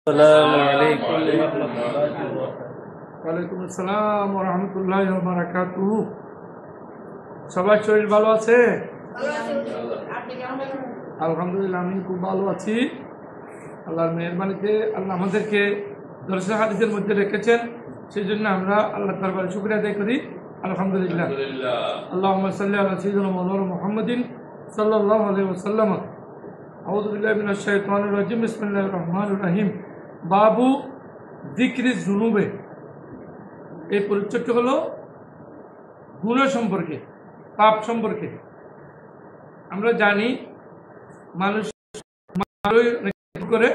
আসসালামু আলাইকুম। ওয়ালাইকুম আসসালাম ওয়া রাহমাতুল্লাহি ওয়া বারাকাতুহু। সবার শরীর ভালো আছে? আলহামদুলিল্লাহ, আমি খুব ভালো আছি। আল্লাহর মেহেরবানিতে আল্লাহ আমাদেরকে দরসে হাদিসের মধ্যে রেখেছেন, সেই জন্য আমরা আল্লাহর দরবারে শুকরিয়া আদায় করি। আলহামদুলিল্লাহ। আল্লাহুম্মা সাল্লি আলা সাইয়্যিদিনা মাওলানা মুহাম্মাদিন সাল্লাল্লাহু আলাইহি ওয়াসাল্লাম। আউযু বিল্লাহি মিনাশ শাইতানির রাজিম। বিসমিল্লাহির রহমানির রহিম। বাবু যিকরি যুনুবে। এই পরিচ্ছদটি হলো গুনাহ সম্পর্কে, পাপ সম্পর্কে। আমরা জানি মানুষ ভুল করে,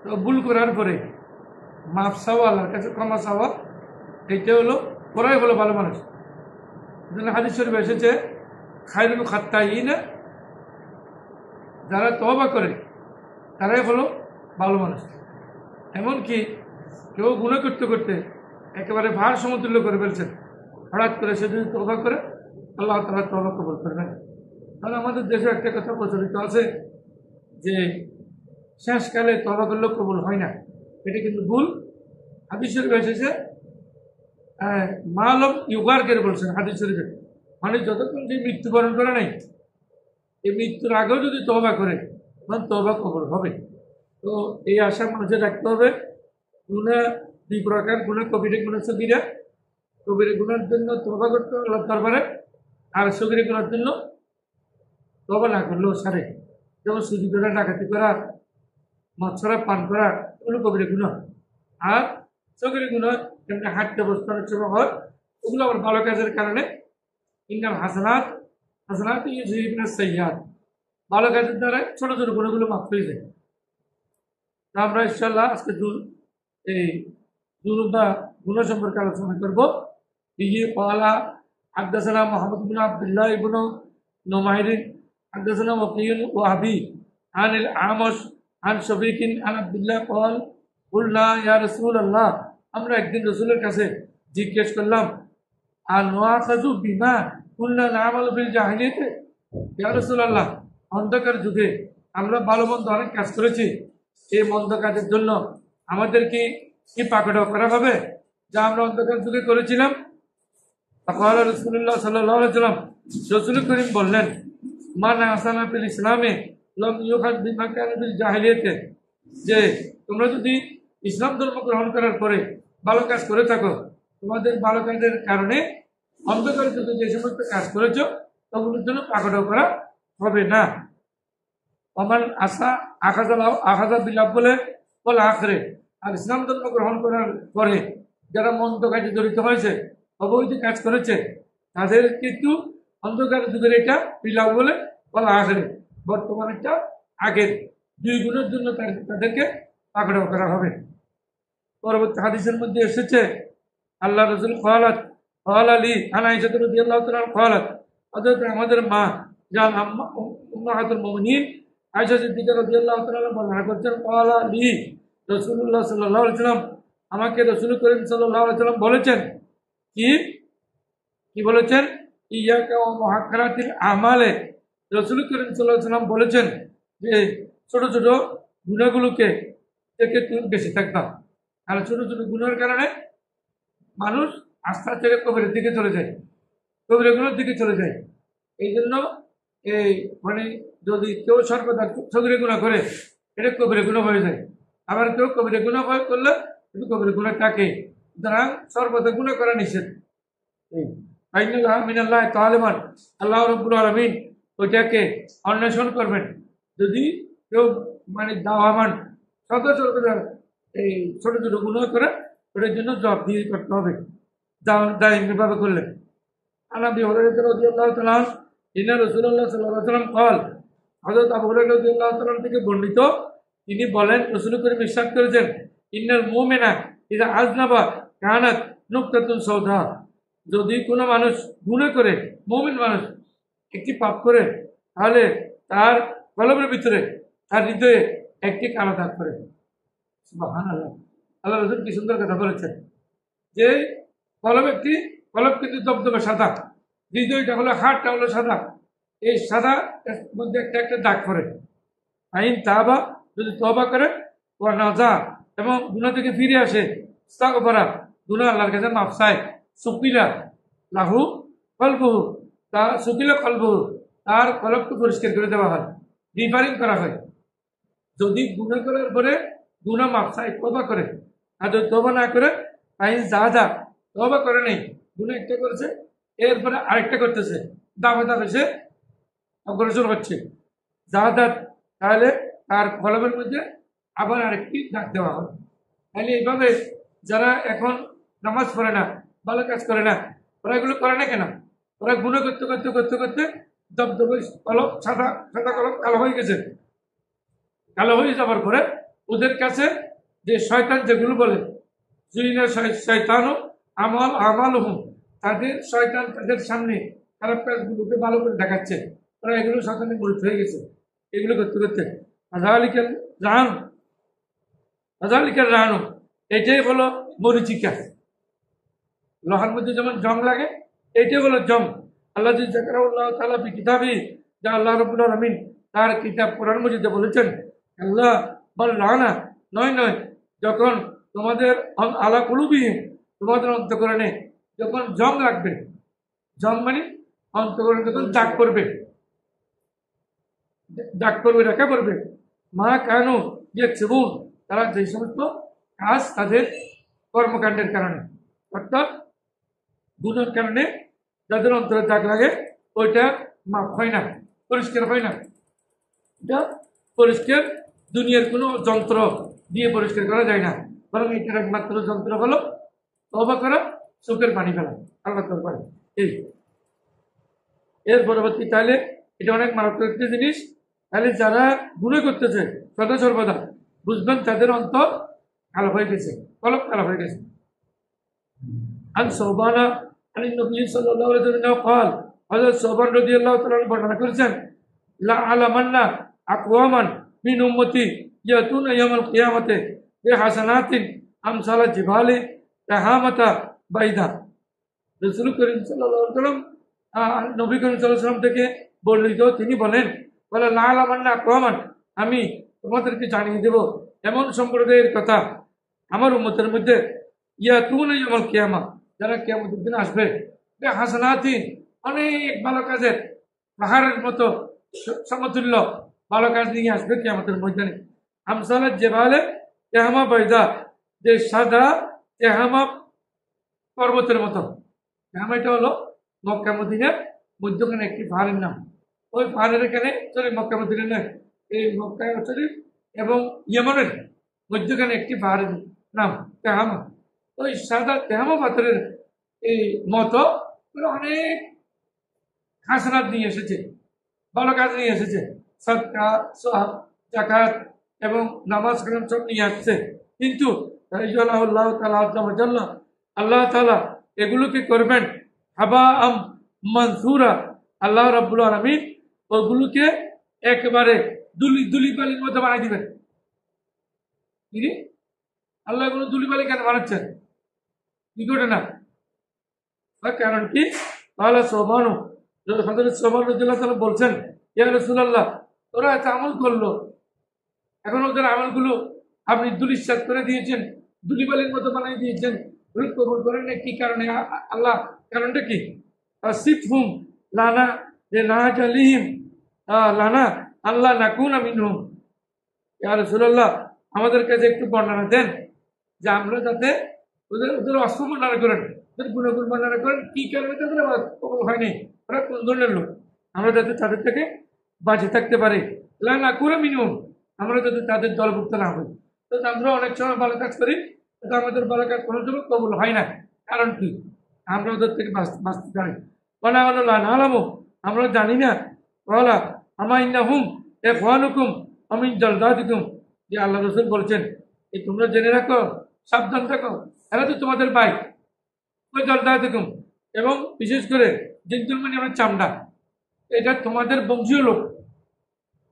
তো ভুল করার পরে মাফ চাওয়া, আল্লাহর কাছে ক্ষমা চাওয়া, এইটা হলো করাই হলো ভালো মানুষ। হাদিস শরীফে এসেছে খায়রুল খাত্তাইয়িন, যারা তওবা করে তারাই হলো ভালো মানুষ। এমনকি কেউ গুনাহ করতে করতে একেবারে ভার সমতুল্য করে ফেলছেন, হঠাৎ করে সে যদি তওবা করে আল্লাহ তাআলা তওবা কবুল করবেন। কারণ আমাদের দেশে একটা কথা প্রচলিত আছে যে শেষকালে তওবা করলেও কবুল হয় না, এটা কিন্তু ভুল। হাদিস শরীফে এসেছে মালম ইউগারকে বলছেন হাদিস শরীফে, মানে যতক্ষণ যে মৃত্যুবরণ করে নাই, এই মৃত্যুর আগেও যদি তওবা করে তখন তওবা কবুল হবে। তো এই আশা মানুষের রাখতে হবে। গুনাহ দুই প্রকার, গুনাহ কবিরা, গুনাহ সগীরা। কবিরা গুনার জন্য তওবা করতে হবে আল্লাহর দরবারে, আর সগীরা গুনার জন্য তওবা না করলেও সারে। যেমন চুরি করা, ডাকাতি করা, মদ শরাব পান করা, এগুলো কবিরা গুনাহ। আর সগীরা গুনাহ যেমন হাঁটতে বসতে অনেক সময় হয়, ওগুলো আবার ভালো কাজের কারণে ইন্নাল হাসানাত ইউযহিবনা সাইয়্যাত, ভালো কাজের দ্বারা ছোট ছোট গুণগুলো মাফ হয়ে যায়। তা আমরা ইনশাআল্লাহ আজকে এই যুনুব বা গুনাহ সম্পর্কে আলোচনা করব। বিহি ক্বালা হাদাসানা মুহাম্মদ ইবনে আব্দুল্লাহ ইবনে নুমাইর হাদাসানা ওয়াকিল ওয়াহাবি আনিল আমাশ আন শাফিকিন আন আব্দুল্লাহ ক্বাল কুলনা ইয়া রাসূলুল্লাহ, আমরা একদিন রাসূলের কাছে জিজ্ঞেস করলাম আর নোয়াখাজু বিমা কুলনা না'মালু বিল জাহিলিয়াতে, ইয়া রাসূলুল্লাহ, অন্ধকার যুগে আমরা ভালো মন্দ অনেক কাজ করেছি, এই মন্দ কাজের জন্য আমাদের কি পাকড়াও করা হবে যা আমরা অন্ধকার যুগে করেছিলাম? রাসূলুল্লাহ সাল্লাল্লাহু আলাইহি ওয়াসাল্লাম, রাসূল করিম বললেন, মান আহসানা ফিল ইসলামে লাম ইউখাদ বিমা কানা বিল জাহিলিয়াতে, যে তোমরা যদি ইসলাম ধর্ম গ্রহণ করার পরে ভালো কাজ করে থাকো, তোমাদের ভালো কাজের কারণে অন্ধকার যুগে যে সমস্ত কাজ করেছো ওগুলোর জন্য পাকড়াও করা হবে না। আমার আশা আখাজা বিলাপ বলে বল আখরে, আর ইসলাম ধর্ম গ্রহণ করার পরে যারা মন্দ কাজে জড়িত হয়েছে, অবৈধ কাজ করেছে, তাদের কিন্তু অন্ধকার যুগের এটা বিলাপ বলে বল আখরে, বর্তমান এটা আগের, দুই গুণের জন্য তাদেরকে পাকড়াও করা হবে। পরবর্তী হাদিসের মধ্যে এসেছে আল্লাহ রাসূল ক্বালাত ক্বালা লি আনা আয়েশা রাদিয়াল্লাহু তাআলা ক্বালাত, হযরত আমাদের মা জান উম্মাহাতুল মুমিনিন আয়েশা সিদ্দিকা রাদিয়াল্লাহু তাআলা বর্ণনা করছেন, ক্বালা লি রাসূলুল্লাহ সাল্লাল্লাহু আলাইহি ওয়াসাল্লাম, আমাকে রাসূল করিম সাল্লাল্লাহু আলাইহি ওয়াসাল্লাম বলেছেন, কি বলেছেন? ইয়াকা ওয়া মুহাক্কারাতিল আমালে, রাসূল করিম সাল্লাল্লাহু আলাইহি ওয়াসাল্লাম বলেছেন যে ছোট ছোট গুনাহগুলোকে থেকে তুমি বেঁচে থাকবা। আর ছোট ছোট গুনাহের কারণে মানুষ আস্থা থেকে কবিরের দিকে চলে যায়, কবিরা গুনার দিকে চলে যায়। এই জন্য এই মানে যদি কেউ সর্বদা সগীরা গুনাহ করে, এটা কবিরা গুনাহ হয়ে যায়। আবার কেউ কবিরা গুনাহ করলে কিন্তু কবিরা গুনাহ থাকে, সুতরাং সর্বদা গুনাহ করা নিষেধ। মিনাল্লাহ তাআলামান, আল্লাহ রাব্বুল আলামিন ওইটাকে অন্বেষণ করবেন। যদি কেউ মানে দাওয়ামান সদা এই ছোট ছোট গুনাহ করে, ওটার জন্য জবাব দিয়ে করতে হবে দায়িত্বভাবে করলে। আনাবি হুরায়রা রাদিয়াল্লাহু তাআলা ইন্না রাসূলুল্লাহ সাল্লাল্লাহু আলাইহি ওয়াসাল্লাম قال, হযরত আবু হুরায়রা রাদিয়াল্লাহু তাআলা থেকে বর্ণিত, তিনি বলেন রাসূল করিম ইরশাদ করেছেন, ইন্নাল মুমিনা ইযা আযনাবা কানাত নুকতাতুন সাওদা, যদি কোনো মানুষ গুনাহ করে, মুমিন মানুষ একটি পাপ করে, তাহলে তার কলবের ভিতরে, তার হৃদয়ে একটি কালো দাগ পড়ে। সুবহানাল্লাহ, আল্লাহ রাসূল কি সুন্দর কথা বলেছেন যে কলব কিন্তু দবদবে সাদা, হৃদয়টা হলো, হাড়টা হলো সাদা, এই সাদা মধ্যে একটা একটা দাগ পড়ে। আইন তাবা, যদি তওবা করে ও নাজা এবং গুনাহ থেকে ফিরে আসে, ইস্তাগফারা গুনাহ আল্লাহর কাছে মাফ চায়, সুকিলা লাহু কলবুহু সুকিলা কলবুহু তার কলবকে পরিষ্কার করে দেওয়া হয়, রিফারিং করা হয়। যদি গুনাহ করার পরে গুনাহ মাফ চায়, তওবা করে, আর যদি তওবা না করে তাই যা তওবা করে নেই, গুনাহ একটা করেছে এরপরে আরেকটা করতেছে, দামে দামে সে অগ্রসর হচ্ছে তাহলে তার কলমের মধ্যে আবার আরেকটি দাগ দেওয়া হবে। তাহলে এইভাবে যারা এখন নামাজ পড়ে না, ভালো কাজ করে না, ওরা এগুলো করে না কেন? ওরা গুনাহ করতে করতে করতে করতে দবদবে কলম সাদা সাদা কলম কালো হয়ে গেছে। কালো হয়ে যাওয়ার পরে ওদের কাছে যে শয়তান যেগুলো বলে শয়তানও আমাল তাদের শয়তান তাদের সামনে খারাপ কাজগুলোকে ভালো করে দেখাচ্ছে, ওরা এগুলো শয়তানে মরিত হয়ে গেছে। এগুলো করতে করতে আজালিকার রাহানো এটাই হলো মরিচিকা। লোহার মধ্যে যেমন জং লাগে, এটাই হলো জং। আল্লাহ তাআলা ফি কিতাবি, যা আল্লাহ রাব্বুল আলামিন তার কিতাব কোরআন মজিদে বলেছেন, আল্লাহ বল রানা নয় নয়, যখন তোমাদের আলা কুলুবিহিম তোমাদের অন্তঃকরণে যখন জং লাগবে, জং মানে অন্তঃকরণে যখন দাগ করবে রেখা করবে, মা কানু ইয়াকসিবুন তারা যে সমস্ত কাজ তাদের কর্মকাণ্ডের কারণে, অর্থাৎ গুনার কারণে যাদের অন্তরে দাগ লাগে ওইটা মাফ হয় না, পরিষ্কার হয় না। এটা পরিষ্কার দুনিয়ার কোনো যন্ত্র দিয়ে পরিষ্কার করা যায় না, বরং এটার একমাত্র যন্ত্র হলো তওবা করা, চোখের পানি ফেলা, আল্লাহ পারে। এই এর পরবর্তী তাহলে এটা অনেক মারাত্মক একটি জিনিস। তাহলে যারা গুনাহ করতেছে সদা সর্বদা বুঝবেন তাদের অন্তর কালো হয়ে গেছে, কলম কালো হয়ে গেছে। আন সোবানা আলী নবী সাল্লাল্লাহু আলাইহি ওয়াসাল্লাম قال হযরত সোবান রাদিয়াল্লাহু তাআলা বর্ণনা করেছেন, লা আলামান্না আকওয়ামান মিন উম্মতি ইয়াতুনা ইয়াউমাল কিয়ামাতে বিহাসানাতিন আমসালা জিবালি তাহামাতা বাইদা। রাসূল করিম সাল্লাল্লাহু আলাইহি ওয়াসাল্লাম নবী করিম সাল্লাল্লাহু আলাইহি ওয়াসাল্লাম থেকে বর্ণিত, তিনি বলেন, বলে লা আলামান্না আকওয়ামান আমি তোমাদেরকে জানিয়ে দেব এমন সম্প্রদায়ের কথা আমার উম্মতের মধ্যে ইয়াতুনা ইয়াউমাল কিয়ামা যারা কিয়ামতের দিন আসবে বিহাসানাতিন অনেক ভালো কাজের পাহাড়ের মতো সমতুল্য ভালো কাজ নিয়ে আসবে কিয়ামতের ময়দানে। আমসালাত জিবালে তেহামা বাইদা যে সাদা তেহামা পর্বতের মতো। তেহামা এটা হলো মক্কা মদিনার মধ্যখানে একটি পাহাড়ের নাম। ওই পাহাড়ের এখানে মক্কা মদিনা নয়, এই মক্কা শরীফ এবং ইয়েমেনের মধ্যখানে একটি পাহাড়ের নাম তেহামা। ওই সাদা তেহামা পাথরের এই মতো অনেক হাসানাত নিয়ে এসেছে, ভালো কাজ নিয়ে এসেছে, সাদকা সোহাব জাকাত এবং নামাজ কালাম সব নিয়ে আসছে। কিন্তু আল্লাহ তাআলা এগুলোকে করবেন হাবা আম মানসুরা, আল্লাহ রাব্বুল আলামিন ওগুলোকে একেবারে দুলি বালির মধ্যে বানাই দিবেন। আল্লাহ এগুলো দুলি বালি কেন বানাচ্ছেন? কি করে না, কারণ কি? তাহলে সোবানু হযরত সোবান রাদিয়াল্লাহু তাআলা বলছেন, ইয়া রাসূলুল্লাহ ওরা এত আমল করলো, এখন ওদের আমলগুলো আপনি দুলিশ্বাস করে দিয়েছেন, দুলিবালির মতো বানিয়ে দিয়েছেন, কবুল করেন না। কি কারণে আল্লাহ? কারণটা কি? সিফহুম লানা যে না জালিহিম লানা আল্লাহ নাকুনা মিনহুম। ইয়া রাসূলুল্লাহ আমাদের কাছে একটু বর্ণনা দেন যে আমরা যাতে ওদের অস্ত্র বর্ণনা করেন, ওদের গুণগুণ বর্ণনা করেন, কি কারণে তাদের কবুল হয়নি, ওরা কোন ধরনের লোক, আমরা যাতে তাদের থেকে বাঁচে থাকতে পারি। লা নাকুনা মিনহুম, আমরা যাতে তাদের দলভুক্ত না হই। তো আমরা অনেক সময় ভালো কাজ করি, কিন্তু আমাদের ভালো কাজ কোনো সময় কবুল হয় না। কারণ কি? আমরা ওদের থেকে বাঁচতে চাই। বলা হলো আলামো আমরা জানি না, বলা আমাইন্নাহুম ইখওয়ানুকুম আমিন জালদাতিকুম, যে আল্লাহ রাসূল বলছেন এই তোমরা জেনে রাখো, সাবধান থাকো, এরা তো তোমাদের ভাই। ওই জালদাতিকুম এবং বিশেষ করে জিনতুল মানে আমার চামড়া, এটা তোমাদের বংশীয় লোক,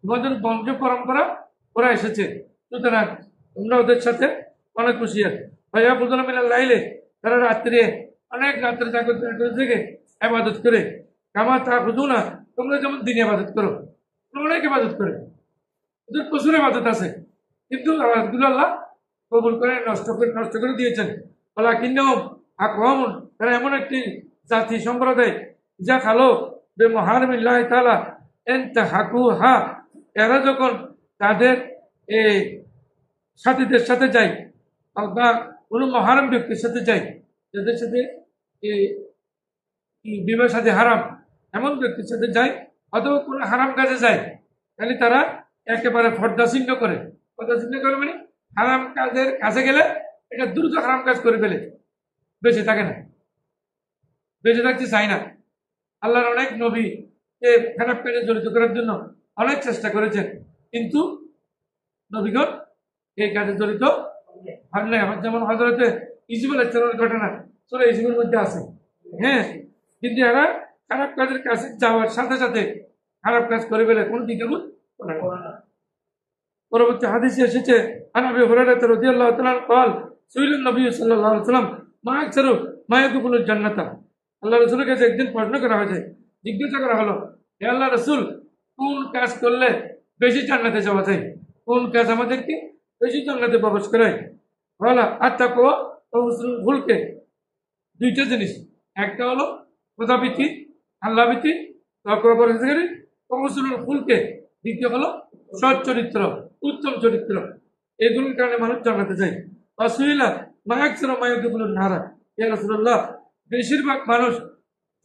তোমাদের বংশ পরম্পরা ওরা এসেছে, সুতরাং তোমরা ওদের সাথে অনেক খুশিয়ার ভাইয়া বুঝলাম লাইলে তারা রাত্রে অনেক রাত্রে জাগর থেকে ইবাদত করে, কামা তা বুঝো না তোমরা যেমন দিনে ইবাদত করো, তোমরা অনেক ইবাদত করে, ওদের প্রচুর ইবাদত আছে, কিন্তু নামাজগুলো আল্লাহ কবুল করে নষ্ট করে দিয়েছেন। বলা কিন্তু আকওয়ামুন, তারা এমন একটি জাতি সম্প্রদায় যা খালো বে মুহারিমিল্লাহি তাআলা ইনতাহাকুহা, এরা যখন তাদের এই সাথীদের সাথে যায় বা কোনো মহারাম ব্যক্তির সাথে যায়, যাদের সাথে এই বিবাহ সাথে হারাম এমন ব্যক্তির সাথে যায় অথবা কোনো হারাম কাজে যায়, তাহলে তারা একেবারে পর্দাছিন্ন করে। পর্দাছিন্ন করে মানে হারাম কাজের কাছে গেলে এটা দ্রুত হারাম কাজ করে ফেলে, বেঁচে থাকে না, বেঁচে থাকতে চায় না। আল্লাহর অনেক নবীকে খারাপ কাজে জড়িত করার জন্য অনেক চেষ্টা করেছেন, কিন্তু নবীগণ এই কাজে জড়িত হন নাই। আমার যেমন হযরতে ইউসুফ আলাইহিস সালামের ঘটনা সূরা ইউসুফের মধ্যে আছে। হ্যাঁ, কিন্তু এরা খারাপ কাজের কাছে যাওয়ার সাথে সাথে খারাপ কাজ করে ফেলে, কোনো দিকে করে না। পরবর্তী হাদিসে এসেছে আন আবি হুরায়রা রাদিয়াল্লাহু তাআলা قال سئل النبي صلى الله عليه وسلم ما اكثر ما يدخل الجنه। আল্লাহ রাসূলের কাছে একদিন প্রশ্ন করা হয়েছে, জিজ্ঞাসা করা হলো, হে আল্লাহ রাসূল, কোন কাজ করলে বেশি জান্নাতে যাওয়া যায়, কোন কাজ আমাদেরকে বেশি জান্নাতে প্রবেশ করায়? বলা আত্তাকওয়া ওয়া হুসনুল খুলকে, দুইটা জিনিস, একটা হলো খোদাভীতি, আল্লাহভীতি, তাকওয়া পরহেজগারি, ওয়া হুসনুল খুলকে দ্বিতীয় হলো সৎ চরিত্র, উত্তম চরিত্র। এগুলোর কারণে মানুষ জান্নাতে যায়। রাসূলুল্লাহ মা আকসারু মা ইয়াদখুলুন নারা, ইয়া রাসূলুল্লাহ, বেশিরভাগ মানুষ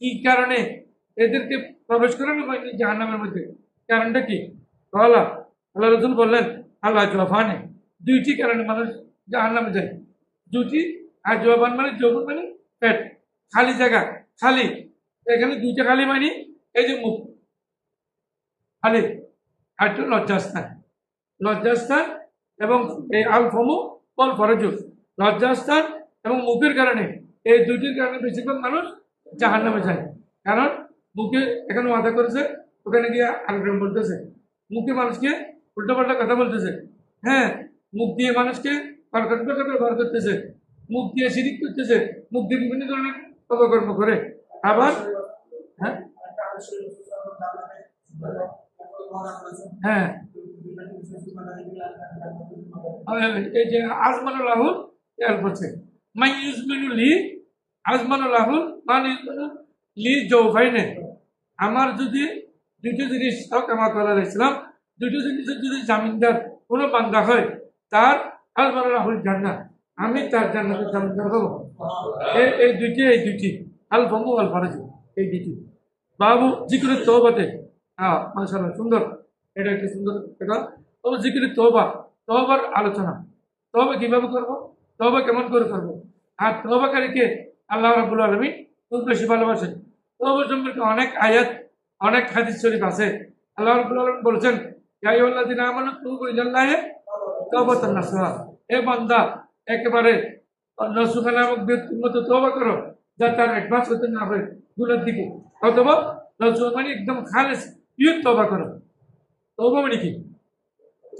কি কারণে এদেরকে প্রবেশ করানো হয় জাহান্নামের মধ্যে, কারণটা কি? বলা আল্লাহ রাসূল বললেন আল্লাহ জওয়াবানে, দুইটি কারণে মানুষ জাহান্নামে যায়। দুটি, আর জওয়াবান মানে যৌবন মানে পেট, খালি জায়গা, খালি, এখানে দুইটা খালি মানে এই যে মুখ খালি, আর একটা লজ্জাস্থান, লজ্জাস্থান এবং এই আল ফমু বল ফরজু, লজ্জাস্থান এবং মুখের কারণে, এই দুইটির কারণে বেশিরভাগ মানুষ জাহান্নামে যায়। কারণ মুখে এখানে ওয়াদা করেছে, ওখানে গিয়ে আরেকরকম বলতেছে, মুখে মানুষকে উল্টোপাল্টা কথা বলতেছে। হ্যাঁ, মুখ দিয়ে মানুষকে কর্কট কথা ব্যবহার করতেছে, মুখ দিয়ে শিরিক করতেছে, মুখ দিয়ে বিভিন্ন ধরনের অপকর্ম করে। আবার হ্যাঁ হ্যাঁ এই যে আজমানুল লাহুল খেয়াল করছে, মাই ইউজমিনু লি আজমানুল লাহুল মান ইউজমিনু লি জওফাইনে, আমার যদি দুটো জিনিস কামা করার ইসলাম, দুটো জিনিসের যদি জামিনদার কোনো বান্দা হয়, তার আজমানুল লাহুল জান্নাত, আমি তার জান্নাতের জামিনদার হব। এই দুইটি আল ফমু আল ফরজু, এই দুইটি। বাবু জিকিরের তওবাতে, হ্যাঁ মাশাআল্লাহ সুন্দর, এটা একটা সুন্দর কথা। তবে জিকিরের তওবার আলোচনা, তওবা কিভাবে করবো, তওবা কেমন করে করবো, আর তওবাকারীকে আল্লাহ রাব্বুল আলামিন খুব বেশি ভালোবাসেন। তওবা সম্পর্কে অনেক আয়াত, অনেক হাদিস শরীফ আছে। আল্লাহ রাব্বুল আলামিন বলেছেন, ইয়া আইয়ুহাল্লাযীনা আমানু তুবু ইলাল্লাহি তাওবাতান নাসুহা, হে বান্দা একেবারে নসুহা নামক ব্যক্তির মতো তওবা করো, যা তার অ্যাডভান্স হতে না হয় গুনার দিকে, অথবা নসুহা মানে একদম খালেস পিওর তওবা করো। তওবা মানে কি?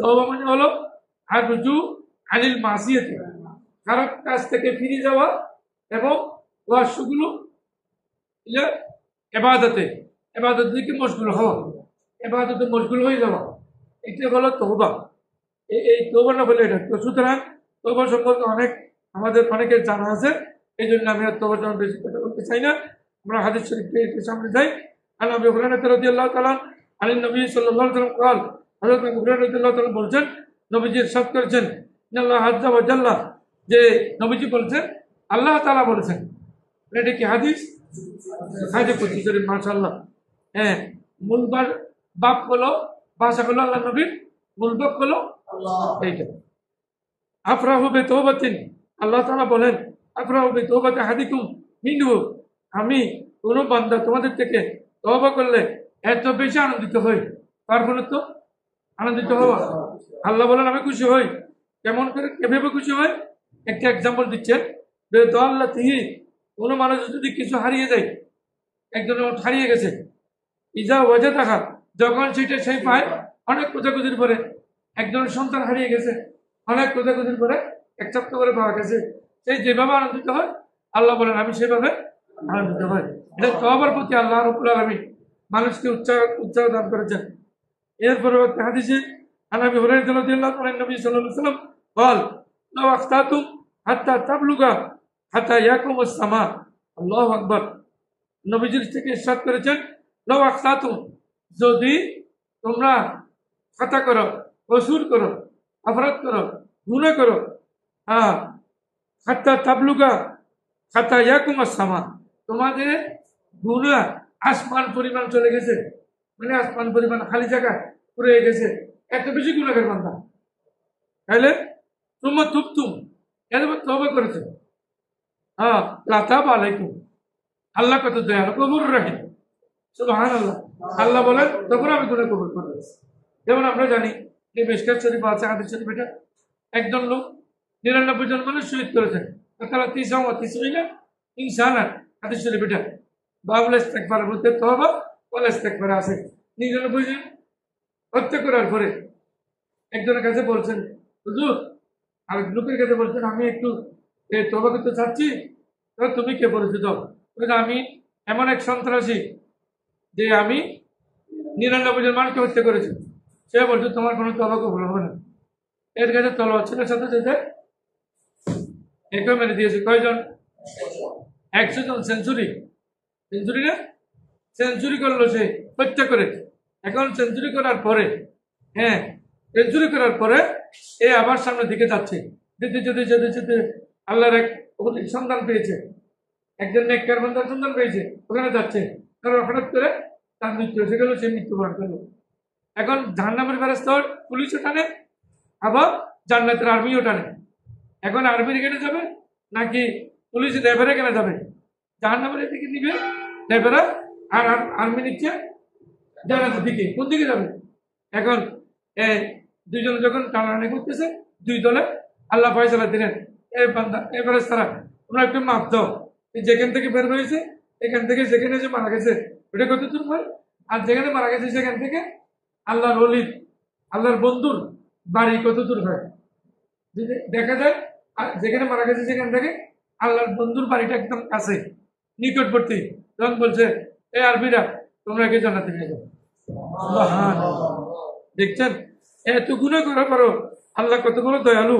তওবা মানে হলো আর রুজু আনিল মাসিয়াতি, খারাপ কাজ থেকে ফিরে যাওয়া এবং ওয়াসগুলো ইবাদতে দিকে মশগুল হওয়া, ইবাদতে মশগুল হয়ে যাওয়া, এটা হলো তওবা। এই তওবা না বলে এটা তো। সুতরাং তওবা সম্পর্কে আমাদের অনেকের জানা আছে, এই জন্য আমি আর তওবার জন্য বেশি কথা বলতে চাই না। আমরা হাদিস শরীফে একটু সামনে যাই। আন আবি হুরায়রা রাদিয়াল্লাহু তাআলা আনিন নবী সাল্লাল্লাহু আলাইহি ওয়াসাল্লাম قال, হযরত আবু হুরায়রা রাদিয়াল্লাহু তাআলা বলেছেন, নবীজি ইরশাদ করেছেন, আল্লাহ আযজা ওয়া জাল্লা, যে নবীজি বলেছেন আল্লাহ তাআলা বলেছেন। এটা কি হাদিস? হাদিস কুদসি শরীফ, মাশাআল্লাহ। হ্যাঁ, মূল বাপ হলো, ভাষা হলো আল্লাহ নবীর, মূল বাপ হলো এইটা। আফরাহু বিতওবাতিন, আল্লাহ তাআলা বলেন আফরাহু বিতওবাতি আহাদিকুম মিনহু, আমি কোন বান্দা তোমাদের থেকে তওবা করলে এত বেশি আনন্দিত হই। তার ফলে তো আনন্দিত হওয়া, আল্লাহ বলেন আমি খুশি হই। কেমন করে, কিভাবে খুশি হয়? একটা এক্সাম্পল দিচ্ছেন, বেদাল্লাতিহি, কোনো মানুষ যদি কিছু হারিয়ে যায়, একজনের হারিয়ে গেছে, ইজা ওয়াজা থাকা, যখন সেটা সেই পায়, অনেক খোঁজাখুঁজির পরে, একজনের সন্তান হারিয়ে গেছে, অনেক খোঁজাখুঁজির পরে এক সপ্তাহ করে পাওয়া গেছে, সেই যেভাবে আনন্দিত হয়, আল্লাহ বলেন আমি সেভাবে আনন্দিত হয়। এটা তওবার প্রতি আল্লাহ রাব্বুল আলামিন মানুষকে উৎসাহ দান করেছেন। এর পরবর্তী হাদিসে عن ابي هريره رضي الله عنه النبي صلى الله عليه وسلم قال لو اخطأتم حتى تبلغ حتى يقوم السماء الله اكبر নবীজির থেকে ইরশাদ করেছেন লাউ আখতাতুম যদি তোমরা খাতা করো কসুর করো অপরাধ করো গুনাহ করো হাত্তা তাবলুগা হাত্তা ইয়াকুম আস-সামা তোমাদের গুনাহ আসমান পরিমাণ চলে গেছে মানে আসমান পরিমাণ খালি জায়গা পুড়ে গেছে এত বেশি গুনাহের বান্দা তাহলে তোমরা তুবতুম এরপর তওবা করেছো লা তাব আলাইকুম আল্লাহ কত দয়ালু কবুর রাহিম সুবহানাল্লাহ আল্লাহ বলেন তখন আমি গুনাহ কবুল করব যেমন আমরা জানি যে মিশকাত শরীফ আছে হাদিস শরীফ এটা একজন লোক 99 জন মানুষ শহীদ করেছেন তারা 39 ইনসানাত হাদিস শরীফ এটা বাবুল ইস্তিগফার বলতে তওবা ওয়াল ইস্তিগফার আছে 99 জন হত্যা করার পরে একজনের কাছে বলছেন হুজুর আর লোকের কাছে বলছেন আমি একটু তওবা করতে চাচ্ছি তো তুমি কে পরিচিত আমি এমন এক সন্ত্রাসী যে আমি 99 জন মানুষকে হত্যা করেছি সে বলছে তোমার কোনো তওবা কবুল হবে না এর কাছে তলোয়ার ছিল সাথে সাথে একে মেরে দিয়েছে কয়জন 100 জন সেঞ্চুরি না সেঞ্চুরি করলো সে হত্যা করে এখন সেঞ্চুরি করার পরে এ আবার সামনের দিকে যাচ্ছে যেতে আল্লাহর এক সন্ধান পেয়েছে একজন নেককার বান্দার সন্ধান পেয়েছে ওখানে যাচ্ছে কারণ হঠাৎ করে তার মৃত্যু হয়েছে গেল সে মৃত্যুবরণ করলো এখন জাহান্নামের ফেরেশতা পুলিশও টানে আবার জান্নাতের আর্মিও টানে এখন আর্মির এখানে যাবে নাকি পুলিশ ড্রাইভার এখানে যাবে জাহান্নামের দিকে নিবে ড্রাইভার আর আর্মি নিচ্ছে জান্নাতের দিকে কোন দিকে যাবে এখন দুইজন যখন টানাটানি করতেছে দুই দলে আল্লাহ ফয়সালা দিলেন এই বান্দা এই ফেরেশতারা তোমরা একটু মাপ দাও যেখান থেকে বের হয়েছে এখান থেকে যেখানে যে মারা গেছে ওটা কত দূর হয় আর যেখানে মারা গেছে সেখান থেকে আল্লাহর ওলি আল্লাহর বন্ধুর বাড়ি কত দূর হয় যদি দেখা যায় আর যেখানে মারা গেছে সেখান থেকে আল্লাহর বন্ধুর বাড়িটা একদম কাছে নিকটবর্তী তখন বলছে এই আরবিরা তোমরা একে জান্নাতে নিয়ে যাও দেখছেন এত গুনাহ করার পরও আল্লাহ কত বড় দয়ালু